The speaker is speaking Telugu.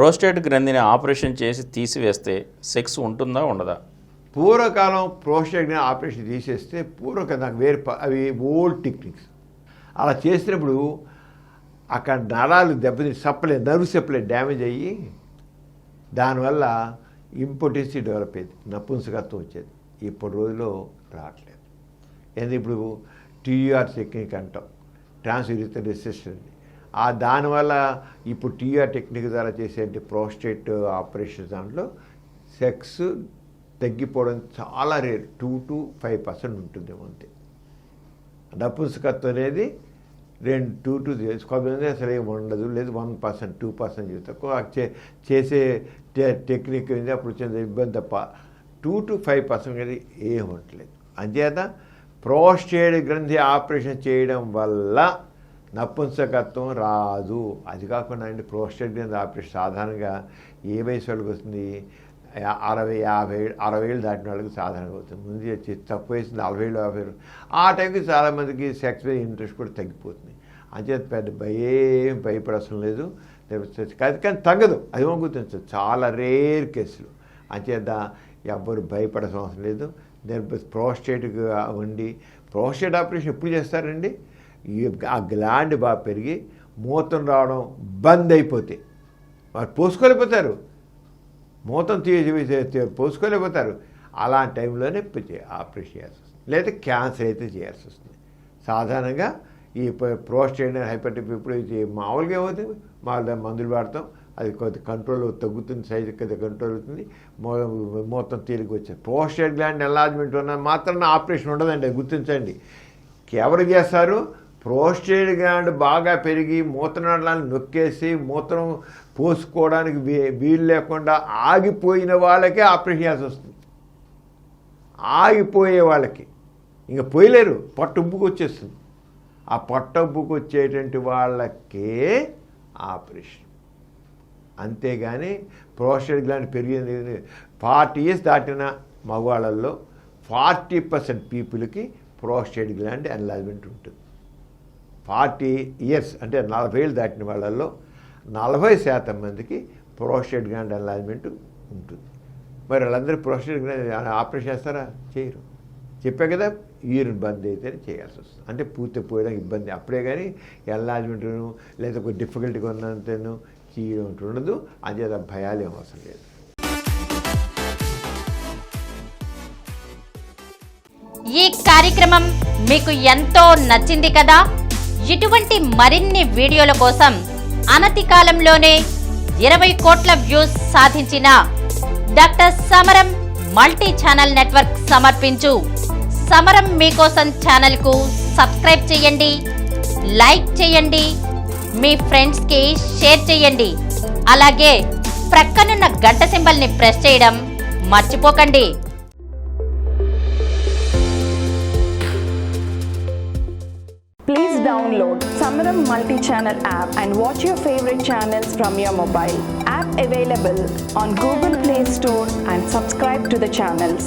ప్రోస్టేట్ గ్రంథిని ఆపరేషన్ చేసి తీసివేస్తే సెక్స్ ఉంటుందా ఉండదా? పూర్వకాలం ప్రోస్టేట్ గ్రంథి ఆపరేషన్ తీసేస్తే నాకు వేరే అవి ఓల్డ్ టెక్నిక్స్. అలా చేసినప్పుడు అక్కడ నరాలు దెబ్బతిని నర్వ్ సప్లై డ్యామేజ్ అయ్యి దానివల్ల ఇంపార్టెన్సీ డెవలప్ అయ్యేది, నపుంసకత్వం వచ్చేది. ఇప్పటి రోజుల్లో రావట్లేదు. ఎందుకు ఇప్పుడు టీఆర్ టెక్నిక్ అంటాం, ట్రాన్స్యూరిథర్ రెసిస్టెంట్. దానివల్ల ఇప్పుడు టీఆర్ టెక్నిక్ ద్వారా చేసే ప్రోస్టేట్ ఆపరేషన్ దాంట్లో సెక్స్ తగ్గిపోవడం చాలా రేర్, 2 to 5% ఉంటుందేమో అంతే. నపుంసకత్వం అనేది 2 to 3 కొంతమంది అసలు ఏమి ఉండదు, లేదు 1%, 2% తక్కువ చేసే టెక్నిక్ అప్పుడు వచ్చిన ఇబ్బంది తప్ప 2 to 5% అనేది ఏమి ఉండట్లేదు. అంచేత ప్రోస్టేట్ గ్రంథి ఆపరేషన్ చేయడం వల్ల నపుంసకత్వం రాదు. అది కాకుండా ప్రోస్టేట్ గ్రంథి ఆపరేషన్ సాధారణంగా ఏ వయసు వాళ్ళకి వస్తుంది? 60, 50 ఏళ్ళు దాటిన వాళ్ళకి సాధారణంగా అవుతుంది. ముందు వచ్చి తక్కువ వయసు 40 ఏళ్ళు, 50 ఏళ్ళు. ఆ టైంకి చాలామందికి సెక్స్ మీద ఇంట్రెస్ట్ కూడా తగ్గిపోతుంది. అంచేత పెద్ద ఏం భయపడవసరం లేదు. కానీ తగ్గదు, అది గుర్తించదు, చాలా రేర్ కేసులు. అంచేత ఎవ్వరు భయపడాల్సిన అవసరం లేదు. ప్రోస్టేట్గా ఉండి ప్రోస్టేట్ ఆపరేషన్ ఎప్పుడు చేస్తారండి? ఆ గ్లాండ్ బాగా పెరిగి మూతం రావడం బంద్ అయిపోతే వారు పోసుకోలేకపోతారు, మూతం పోసుకోలేకపోతారు. అలాంటి టైంలోనే ఆపరేషన్ చేయాల్సి వస్తుంది, లేదా క్యాన్సర్ అయితే చేయాల్సి వస్తుంది. సాధారణంగా ఈ ప్రోస్టేట్ హైపర్టెన్షన్ ఇప్పుడు మామూలుగా ఏమవుతుంది, మందులు వాడతాం, అది కొద్ది కంట్రోల్ తగ్గుతుంది, సైజు కొద్ది కంట్రోల్ అవుతుంది, మొత్తం తేలిక వచ్చేది. ప్రోస్టేట్ గ్లాండ్ ఎన్లార్జ్మెంట్ ఉన్న మాత్రం ఆపరేషన్ ఉండదండి, గుర్తించండి. ఎవరు చేస్తారు? ప్రోస్టేట్ గ్లాండ్ బాగా పెరిగి మూత్రనాళాలను నొక్కేసి మూత్రం పోసుకోవడానికి వీలు లేకుండా ఆగిపోయిన వాళ్ళకే ఆపరేషన్ చేయాల్సి వస్తుంది. ఆగిపోయే వాళ్ళకి ఇంకా పోయలేరు, పొట్టొబ్బుకు వచ్చేస్తుంది. ఆ పొట్టొబ్బుకు వచ్చేటువంటి వాళ్ళకే ఆపరేషన్. అంతేగాని ప్రోస్టేట్ గ్లాండ్ పెరిగింది 40 years దాటిన మగవాళ్ళల్లో 40% పీపుల్కి ప్రోస్టేట్ గ్లాండ్ ఎన్లార్జ్మెంట్ ఉంటుంది. 40 years అంటే 40 ఏళ్ళు దాటిన వాళ్ళల్లో 40% మందికి ప్రోస్టేట్ గ్లాండ్ ఎన్లార్జ్మెంట్ ఉంటుంది. మరి వాళ్ళందరూ ప్రోస్టేట్ గ్లాండ్ ఆపరేషన్ చేస్తారా? చేయరు. చెప్పా కదా, యూరిన్ బంద్ అయితేనే చేయాల్సి వస్తుంది. అంటే పూర్తి పోయడానికి ఇబ్బంది. అప్పుడే కానీ ఎన్లార్జ్మెంట్ను లేదా ఒక డిఫికల్టీగా ఉన్నంతను చేయడం ఉండదు. అంచేత భయాలు ఏం అవసరం లేదు. ఈ కార్యక్రమం మీకు ఎంతో నచ్చింది కదా? ఇటువంటి మరిన్ని వీడియోల కోసం అనతి కాలంలోనే 20 కోట్ల వ్యూస్ సాధించిన డాక్టర్ సమరం మల్టీ ఛానల్ నెట్వర్క్ సమర్పించు సమరం మీకోసం ఛానల్కు సబ్స్క్రైబ్ చేయండి, లైక్ చేయండి, మీ ఫ్రెండ్స్కి షేర్ చేయండి. అలాగే ప్రక్కనున్న గంట సింబల్ని ప్రెస్ చేయడం మర్చిపోకండి. Please download Samaram multi-channel app and watch your favorite channels from your mobile. App available on Google Play Store and subscribe to the channels.